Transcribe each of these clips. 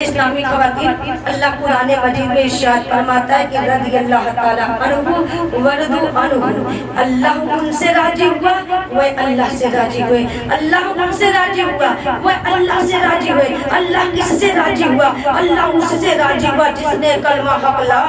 اسلامی خواتین اللہ قرآن مجید میں ارشاد فرماتا ہے کہ رضی اللہ تعالیٰ عنہ ورضوا عنہ، اللہ ان سے راضی ہوا وہ اللہ سے راضی ہوئے، اللہ ان سے راضی ہوا وہ اللہ سے راضی ہوئے۔ اللہ کس سے راضی ہوا؟ اللہ اس سے راضی ہوا جس نے کلمہ حق لا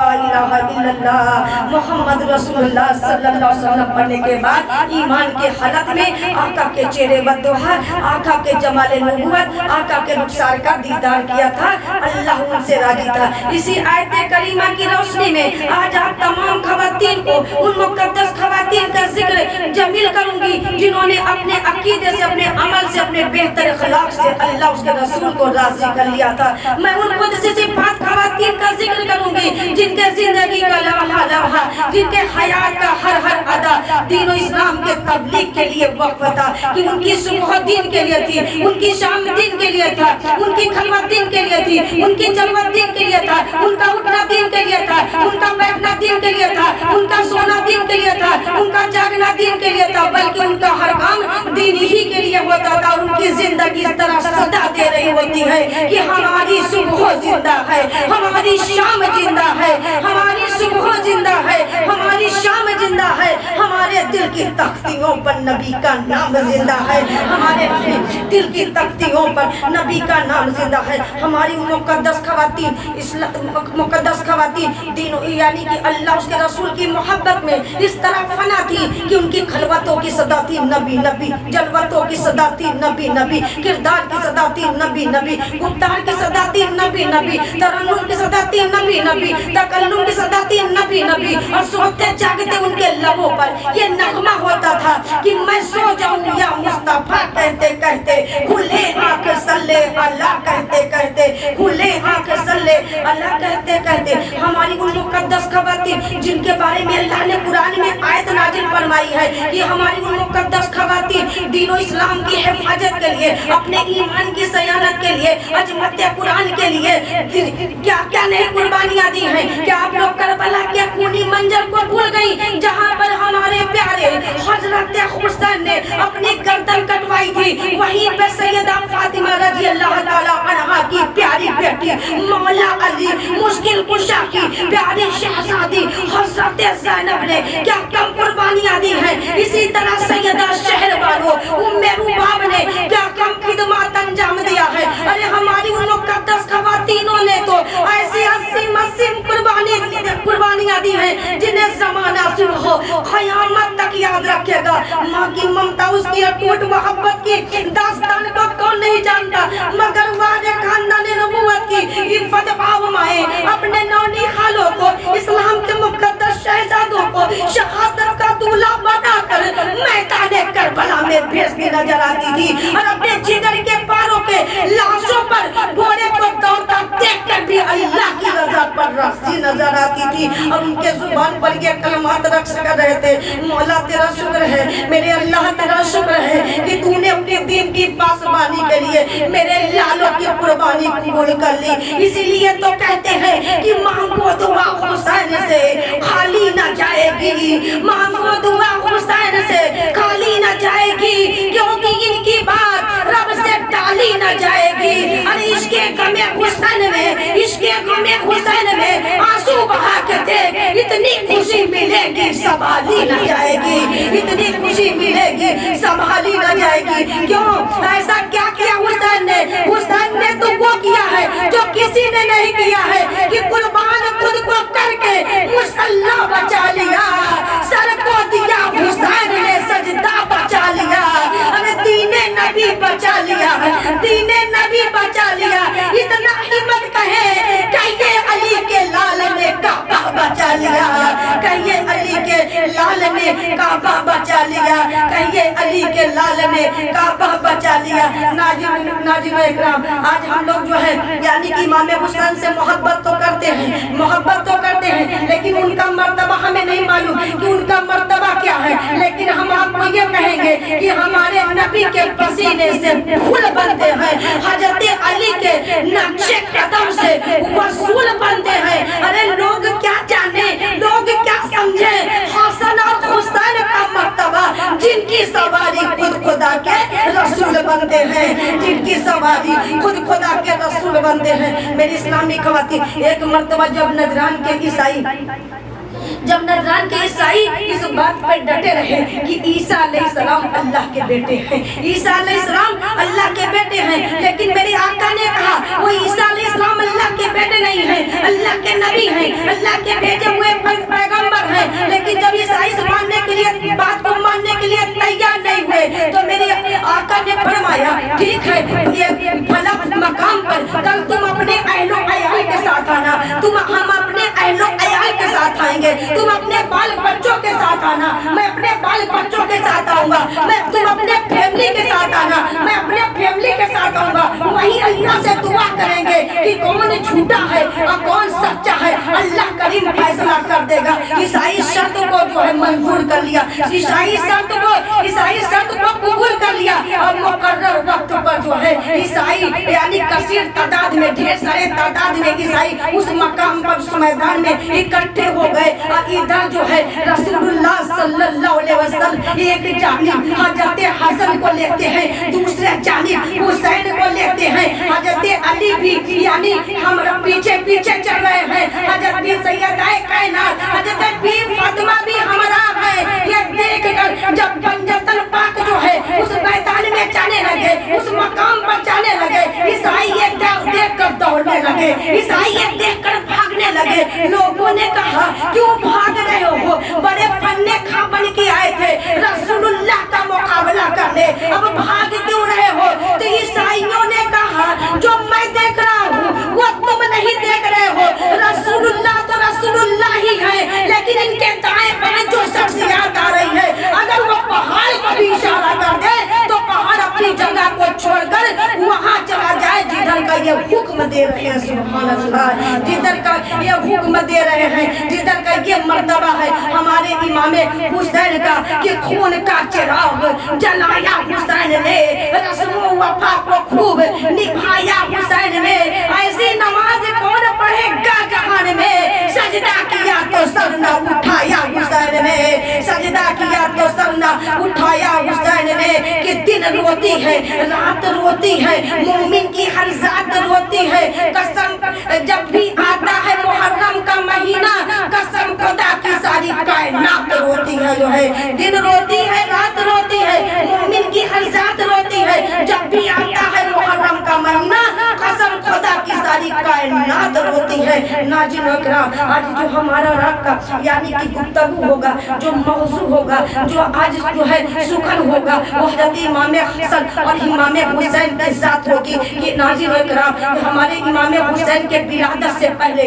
الہ الا اللہ محمد رسول اللہ صلی اللہ علیہ وسلم پڑھنے کے بعد ایمان کے حالت میں آقا کے چہرے بدوہا، آقا کے جمال نبوت، آقا کے رخسار کا دیدار کیا تھا، اللہ ان سے راضی تھا۔ اسی آیت کریمہ کی روشنی میں آج آپ تمام خواتین کو ان مقدس خواتین کا ذکر جمیل کروں گی جنہوں نے اپنے عقیدے سے، اپنے عمل سے، اپنے بہتر اخلاق سے اللہ اس کے رسول کو راضی کر لیا تھا۔ میں ان قدسی صفات خواتین کا ذکر کروں گی جن کے زندگی کا لمحہ لمحہ، جن کے حیات کا ہر ہر ادا دین و اسلام کے تبلیغ کے لیے وقف تھا، کہ ان کی صبح دین کے لیے تھی، ان کی شام دین کے لیے تھا، ان کی خلوت دین کے لیے تھی، ان کی جلوت دین کے لیے تھا، ان کا اٹھنا دین کے لیے تھا، ان کا بیٹھنا دین کے لیے تھا، ان کا سونا دین کے لیے تھا، ان کا جاگنا دین کے لیے تھا، بلکہ ان کا ہر کام دین ہی کے لیے ہوتا تھا۔ ان کی زندگی اس طرح صدا دے رہی ہوتی ہے کہ ہماری صبح زندہ ہے، ہماری شام زندہ ہے، ہماری صبح زندہ ہے، ہماری شام زندہ ہے، ہمارے دل کی تختیوں پر نبی کا نام زندہ ہے، ہمارے دل کی تختیوں پر نبی کا نام زندہ ہے۔ ہماری مقدس خواتین دین یعنی کہ اللہ اس کے رسول کی محبت میں اس طرح فنا تھی کہ ان کی خلوتوں کی صدا تھی نبی نبی، جلوتوں کی صدا تھی نبی نبی، کردار کی صدا تھی نبی نبی، گفتار کی صدا تھی نبی نبی، ترنم کی صدا تھی نبی نبی، تکلم کی صدا تھی نبی نبی، اور سوتے جاگتے ان کے لبوں پر یہ نغمہ ہوتا تھا کہ میں سو جاؤں یا مصطفیٰ کہتے کہتے، کھلے آنکھ صلی اللہ کہتے کہتے، کھلے آنکھ صلی اللہ کہتے کہتے۔ ہماری وہ مقدس خواتین جن کے بارے میں اللہ نے قرآن میں آیت نازل فرمائی ہے کہ ہماری وہ مقدس خواتین دین و اسلام کی حفاظت کے لیے، اپنے ایمان کی صیانت کے لیے، عظمت قرآن کے لیے کیا کیا نہیں قربانیاں دی ہیں۔ کیا آپ لوگ کربلا کے خونی منظر کو بھول گئی جہاں پر ہمارے پیارے حضرت حسین نے اپنی گردن کٹوائی تھی؟ وہیں پہ سیدہ فاطمہ رضی اللہ تعالیٰ عنہا کی پیاری بیٹی مولا علی مشکل کشا کی پیاری شہزادی حضرت زینب نے کیا کم قربانیاں دی ہیں۔ اسی طرح سیدہ شہربانو ام روباب نے کیا کم خدمات انجام دیا ہے۔ ارے ہماری ان مقدس خواتینوں نے تو ایسی عظیم عظیم قربانیاں دی ہیں جنہیں زمانہ سنو قیامت تک یاد رکھے گا۔ ماں کی ممتا، اس کی اٹوٹ محبت کی داستان کو کون نہیں جانتا، مگر والے خاندان نبوت کی عفت پاؤ مائیں اپنے نونی خالوں کو، اسلام کے مقدس شہزادوں کو شہادت کا دولہا بنا کر میدان کربلا میں بھیجتی نظر آتی تھی، اور اپنے جگر کے پاروں کے لاشوں پر گھوڑے کو دوڑتا دیکھ کر بھی اللہ کی رضا پر رسی نظر آتی تھی، اور ان کے زبان پر یہ کلمات رقص کر رہے تھے: مولا تیرا شکر ہے، میرے اللہ تیرا شکر ہے کہ تو نے اپنے دین کی پاسبانی کے لیے میرے لالوں کی قربانی قبول کر لی۔ اسی لیے تو کہتے ہیں کہ مانگو دعا حسین سے خالی نہ جائے گی، مانگو دعا حسین سے خالی نہ جائے گی، کیونکہ ان کی بات رب سے ٹالی نہ جائے گی۔ اور عشق غم حسین میں، عشق غم حسین میں آنسو بہا کے دیکھ، اتنی خوشی ملے گی سنبھالی نہ جائے گی، اتنی خوشی ملے گی سنبھالی نہ جائے گی۔ کیوں ایسا کیا کیا حسین نے؟ حسین نے تو وہ کیا ہے جو کسی نے نہیں کیا ہے، کہ قربان خود کو کر کے مسلح بچا لیا، سر کو دیا حسین نے سجدہ بچا لیا، اور دین نبی بچا لیا، دین نبی بچا لیا۔ اتنا ہمت کہے کہیے علی کے لال نے کعبہ بچا لیا، کہیے علی کے لال نے کعبہ بچا لیا، کہیے علی کے لال نے کعبہ بچا لیا۔ ناظرین اکرام، آج ہم لوگ جو ہے یعنی کہ امام حسین سے محبت تو کرتے ہیں، لیکن ان کا مرتبہ ہمیں نہیں معلوم کہ ان کا مرتبہ کیا ہے۔ لیکن ہم آپ کو یہ کہیں گے کہ ہمارے نبی کے پسینے سے پھول بنتے ہیں، حضرت علی کے نقش قدم سے وصول بنتے ہیں۔ ارے لوگ کیا جانے، لوگ کیا سمجھے حسن اور حسین کا مرتبہ، جن کی سواری خود خدا کے رسول बनते हैं, जिनकी सवारी खुद खुदा के रसूल बनते हैं। मेरी इस्लामी ख़वातीन, एक मर्तबा जब नजरान के ईसाई इस बात पर डटे रहे कि ईसा अलैहिस्सलाम अल्लाह के बेटे हैं, ईसा अलैहिस्सलाम अल्लाह के बेटे हैं, लेकिन मेरे आका ने कहा वो ईसा अलैहिस्सलाम अल्लाह के बेटे नहीं हैं, अल्लाह के नबी हैं, अल्लाह के भेजे हुए पैगंबर हैं। लेकिन जब ईसाई मानने के लिए, बात को मानने के लिए तैयार नहीं हुए, तो मेरे आका ने फरमाया ठीक है, ये फला मकाम पर कल तुम अपने अहलो अयाल के साथ आना, हम अपने अहलो अयाल के साथ आएंगे, तुम अपने बाल बच्चों के साथ आना, मैं अपने बाल बच्चों के साथ आऊंगा, तुम अपने फैमिली के साथ आना, मैं अपने फैमिली के साथ आऊंगा। वहीं अल्लाह से दुआ करेंगे कि कौन झूठा है और कौन सच्चा है, अल्लाह करीम फैसला कर देगा। ईसाई शर्त को जो है मंजूर कर लिया, ईसाई शर्त को कबूल कर लिया, और मुकर्रर वक्त पर जो है ईसाई यानी कसीर तादाद में, ढेर सारे तादाद में ईसाई उस मकाम पर, उस मैदान में इकट्ठे हो गए। और इधर जो है रसूलुल्लाह सल्लल्लाहु अलैहि वसल्लम एक जानिब हजरत हसन को लेते हैं, दूसरे जानिब हुसैन को लेते हैं, हजरत अली भी यानी हम पीछे पीछे चल रहे हैं, हजरत सैयदा कायनात हजरत बी फातिमा भी हमारा है। ये देखकर जब पंजतन पाक जो है उस मैदान में जाने लगे, उस मकाम पर जाने लगे, ईसाई ये देख कर दौड़ने लगे, ईसाई ये देख कर भागने लगे। लोगों ने कहा क्यों भाग रहे हो, बड़े फन्ने खा बन के आए थे रसूलुल्लाह का मुकाबला करने, अब भाग क्यों रहे हो? तो ईसाइयों ने कहा जो मैं देख रहा हूँ वो तुम नहीं देख रहे हो, रसूलुल्लाह तो रसूलुल्लाह ही है, लेकिन इनके दाएं बाएं जो शख्सियत आ रही है, अगर वो पहाड़ को भी इशारा कर दे तो पहाड़ अपनी जगह को छोड़कर वहाँ चला जाए जिधर का ये हुक्म दे रहे हैं। सुभान अल्लाह, जिधर का ये हुक्म दे रहे हैं, जिधर का ये मर्तबा है हमारे इमाम हुसैन का कि खून का चिराग जलाया हुसैन ने, रस्म वफा को खूब निभाया हुसैन ने, ऐसी नमाज कौन पढ़ेगा जहान में, सजदा किया तो सर न उठाया हुसैन ने, सजदा किया तो सर न उठाया हुसैन ने। कि दिन रोती है रात रोती है, मोमिन की हर जात रोती है, कसम जब भी आता है मुहर्रम का महीना, कसम खुदा की सारी कायनात रोती है, जो है दिन रोती है रात रोती है, मोमिन की हर जात रोती है, जब भी आता है मुहर्रम का महीना, कसम खुदा की सारी कायनात रोती है। नाज़रीन इकराम, आज जो हमारा रात का यानी कि गुफ्तगू होगा, जो मौजू होगा, जो आज जो है सुखन होगा, वो हज़रत इमाम हसन और इमाम हुसैन के साथ होगी। कि नाज़रीन इकराम, हमारे इमाम हुसैन के विलादत से पहले,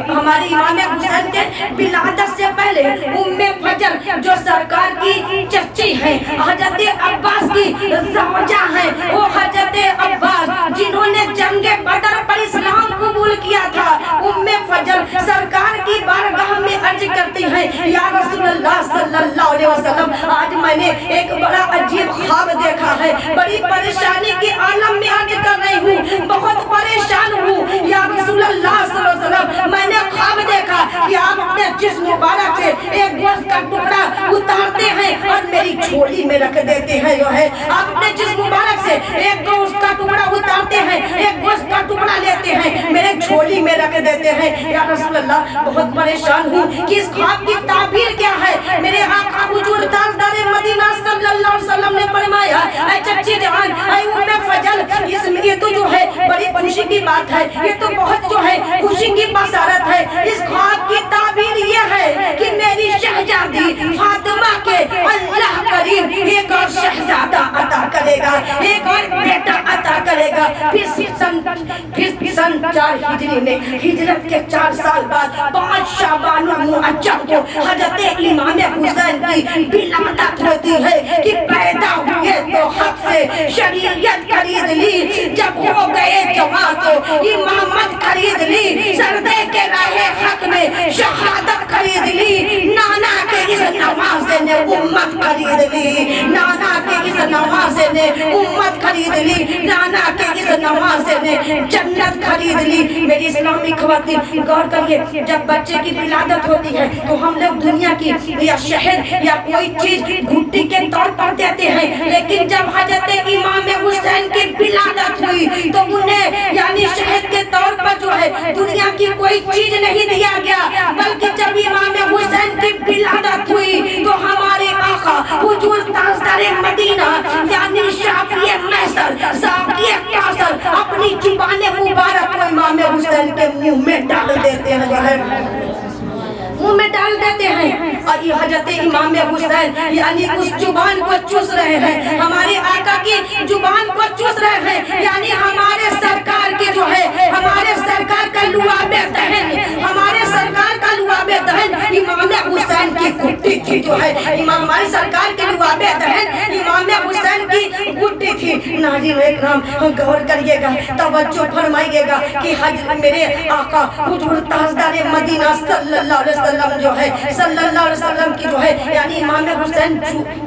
हमारे इमाम हुसैन के विलादत से पहले उम्मे फजल जो सरकार की चच्ची है, हज़रत अब्बास की ज़ौजा है, वो हज़रत अब्बास जिन्होंने जंगे बदर पर इस्लाम कबूल किया था, उम्मे फजल सरकार की बारगाह में अर्ज करती है, या रसूलल्लाह सल्लल्लाहु अलैहि वसल्लम, आज मैंने एक बड़ा अजीब ख्वाब देखा है, बड़ी परेशानी के आलम में अर्ज कर रही हूँ, बहुत परेशान हूँ या रसूलल्लाह सल्लल्लाहु अलैहि वसल्लम। मैंने ख्वाब देखा कि आप अपने जिस्म मुबारक से एक गोश्त का टुकड़ा उतारते हैं और मेरी झोली में रख देते हैं, जो है आप अपने जिस्म मुबारक से एक गोश्त का टुकड़ा उतारते हैं, एक गोश्त का टुकड़ा लेते हैं, मेरे झोली में रख देते हैं। या रसूलल्लाह, बहुत परेशान हूँ कि इस ख्वाब की ताबीर क्या है। मेरे आका हुजूर ताजदार मदीना सल्लल्लाहु अलैहि वसल्लम ने फरमाया, ऐ चच्ची जान, ऐ उम्मे फजल, इसमें ये तो जो है बड़ी खुशी की बात है, ये तो बहुत जो है खुशी की बशारत है। इस ख्वाब की ताबीर ये है कि मेरी शहजादी फातिमा के अल्लाह करीम एक और शहजादा अता करेगा, एक और बेटा अता करेगा। फिर सन 4 हिजरी में, हिजरत के 4 साल बाद 5 शाबानुल मुअज्जम को हजरत इमाम हुसैन की विलादत होती है कि पैदा हुए तो हक से शरीयत खरीद ली, जब हो गए जवान तो इमामत खरीद ली, सरदे के राहे हक में शहादत खरीद ली, नाना के इस नवाजे ने उम्मत खरीद ली, नाना के इस नवाजे ने उम्मत खरीद ली, नाना के इस नवाजे ने जन्नत खरीद ली। मेरी इस्लामी ख़वातीन गौर करिए, जब बच्चे की विलादत होती है तो हम लोग दुनिया की या शहद या कोई चीज घुट्टी के तौर पर देते हैं, लेकिन जब हजरत इमाम हुसैन की विलादत हुई तो उन्हें यानी शहद के तौर पर जो है दुनिया की कोई चीज नहीं दिया गया, बल्कि जब इमाम हुसैन की विलादत हुई तो हमारे आका हुजूर ताजदारे मदीना यानी शाफिए मैसर साकिए कासर अपनी जुबान मुबारक को इमाम हुसैन के मुंह में डाल देते हैं, जो है मुंह में डाल देते हैं। और ये हजरत इमाम हुसैन यानी उस जुबान को चूस रहे हैं, हमारे आका की जुबान को चूस रहे हैं, यानी हमारे सरकार के जो है हमारे सरकार का लुआबे दहन, हमारे सरकार का लुआबे दहन इमाम हुसैन की गुड्डी थी, जो है इमाम हमारी सरकार के लुआबे दहन इमाम हुसैन की गुड्डी थी। नाज़रीन इकराम गौर करिएगा, तवज्जो फरमाइएगा कि हजरत मेरे आका हुजूर ताजदारे मदीना सल्लल्लाहु अलैहि वसल्लम जो है सल्लल्लाहु अलैहि वसल्लम की जो है यानी इमाम हुसैन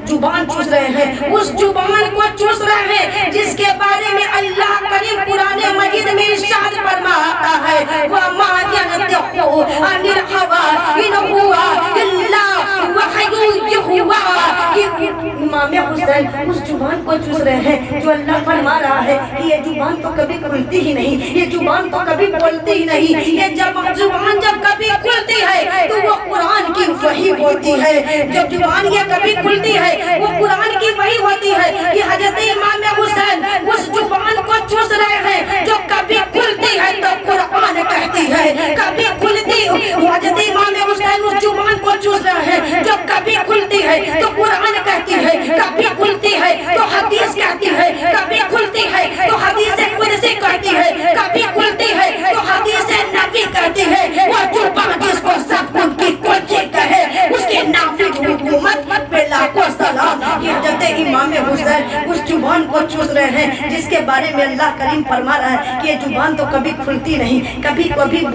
जुबान चूस रहे हैं, उस जुबान को चूस रहे हैं जिसके बारे में अल्लाह करीम कुरान मजीद में इरशाद फरमाता है, व मा यनतिकु अनिल हवा इन हुवा इल्ला वहयु युहा, कि इमाम हुसैन उस जुबान को चूस रहे हैं जो अल्लाह फरमा रहा है कि ये जुबान तो कभी खुलती ही नहीं, ये जुबान तो कभी बोलती ही नहीं, ये जुबान जब कभी खुलती है तो वो कुरान की वही होती है, जब जुबान ये कभी खुलती है वो कुरान की वही होती है। कि हजरत इमाम हुसैन उस जुबान को चूस रहे हैं जो कभी खुलती है तो कुरान कहती है, कभी खुलती हजरत इमाम हुसैन उस जुबान को चूस रहे हैं जो कभी खुलती है तो कुरान कहती है, कभी खुलती है तो हदीस कहती है, कभी खुलती है तो हदीस कुदसी कहती है, कभी खुलती है तो हदीस नबी कहती है। वो जुबान जिसको सब उनकी कुंजी कहे उसके नाफिज हुकूमत पे लाखों सलाम। ये हजरत इमाम हुसैन उस जुबान को चूस रहे हैं जिसके बारे में अल्लाह करीम फरमा रहा है कि ये जुबान तो कभी खुलती नहीं, कभी कभी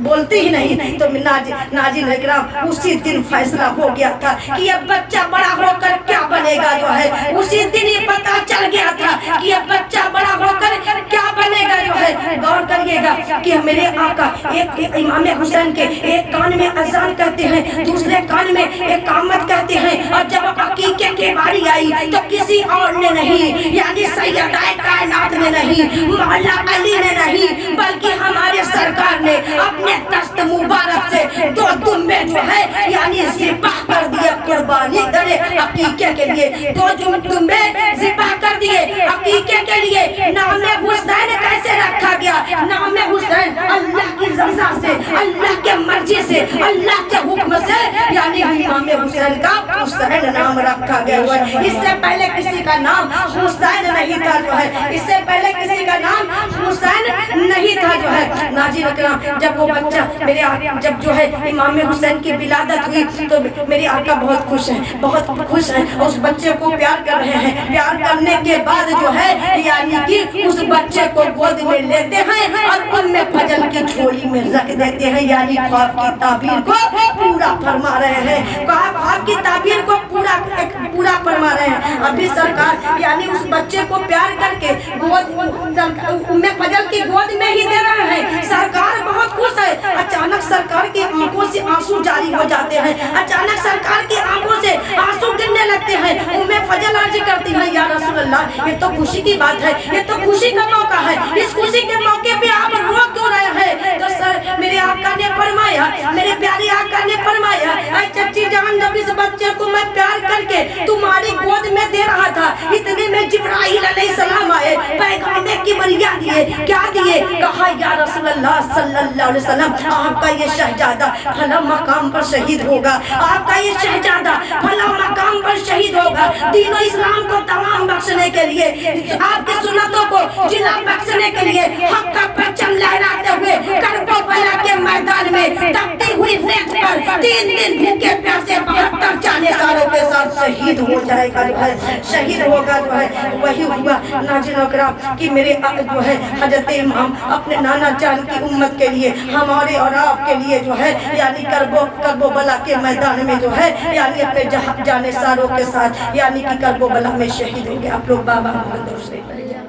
बोलती ही नहीं। तो नाज़रीन इकराम उसी दिन फैसला हो गया था कि ये बच्चा बड़ा होकर क्या बनेगा, जो है उसी दिन ही पता चल गया था कि ये बच्चा बड़ा होकर क्या बनेगा, जो है गौर करिएगा कि मेरे आका एक इमाम हुसैन के एक कान में अजान कहते हैं, दूसरे कान में इकामत कहते हैं, और जब अकीके की बारी आई तो किसी और ने नहीं, यानी सैयदाए कायनात ने नहीं, मौला अली ने नहीं, बल्कि हमारे सरकार ने अपने दस्त मुबारक से दो दुम्बे जो है यानी ज़िबाह कर दिए, कुर्बानी करे अकीके के लिए, दो दुम्बे ज़िबाह कर दिए अकीके के लिए। नाम हुसैन कैसे रखा गया? नाम हुसैन अल्लाह की रज़ा से, अल्लाह के मर्जी से, अल्लाह के हुक्म से, यानी इमाम हुसैन का हुसैन नाम रखा गया हुआ है। इससे पहले किसी का नाम हुसैन नहीं था, जो है इससे पहले किसी का नाम हुसैन नहीं था, जो है नाज़रीन इकराम। जब वो बच्चा मेरे जब जो है इमाम हुसैन की विलादत हुई तो मेरे आका बहुत खुश हैं, बहुत खुश हैं, उस बच्चे को प्यार कर रहे हैं। प्यार करने के बाद जो है यानी कि उस बच्चे को गोद में लेते हैं और उम्मे फजल की झोली में रख देते हैं, यानी ख्वाब की ताबीर को पूरा फरमा रहे हैं, ख्वाब की ताबीर को पूरा फरमा रहे हैं। अभी सरकार यानी उस बच्चे को प्यार करके उम्मे फजल की गोद में ही दे रहे हैं। सरकार बहुत खुश है। अचानक सरकार की आंखों से आंसू जारी हो जाते हैं, अचानक सरकार की आंखों से आंसू गिरने लगते हैं। उम्मे फजल अर्ज करती है, या रसूल अल्लाह, ये तो खुशी की बात है, ये तो खुशी का मौका है, इस खुशी के मौके पे आप रो क्यों रहे हैं? तो सर मेरे आका ने फरमाया, मेरे प्यारे आका ने फरमाया, ऐ चच्ची जान, जब इस बच्चे को मैं प्यार करके तुम्हारी गोद में दे रहा था, इतने में जिब्राइल अलैहिस्सलाम आए, पैगाम की बरिया दिए। क्या दिए? कहा या रसूल अल्लाह सल्लल्लाहु अलैहि वसल्लम, आपका ये शहजादा फला मकाम पर शहीद होगा, आपका ये शहजादा फला मकाम पर शहीद होगा। दीन इस्लाम को तमाम बख्शने के लिए, आपकी सुन्नतों को जिला बख्शने के लिए हक का परचम लहराते हुए करबला के मैदान में तपती हुई रेत पर 3 दिन भूखे प्यासे 72 जानेसारों के साथ शहीद हो जाएगा, जो है शहीद होगा, जो है वही हुआ। नाज़रीन इकराम कि میرے جو ہے حضرت امام اپنے نانا جان کی امت کے لیے ہمارے اور آپ کے لیے جو ہے یعنی کرب و بلا کے میدان میں جو ہے یعنی اپنے جانے ساروں کے ساتھ یعنی کہ کرب و بلا میں شہید ہوں گے. آپ لوگ بابا محمد رسول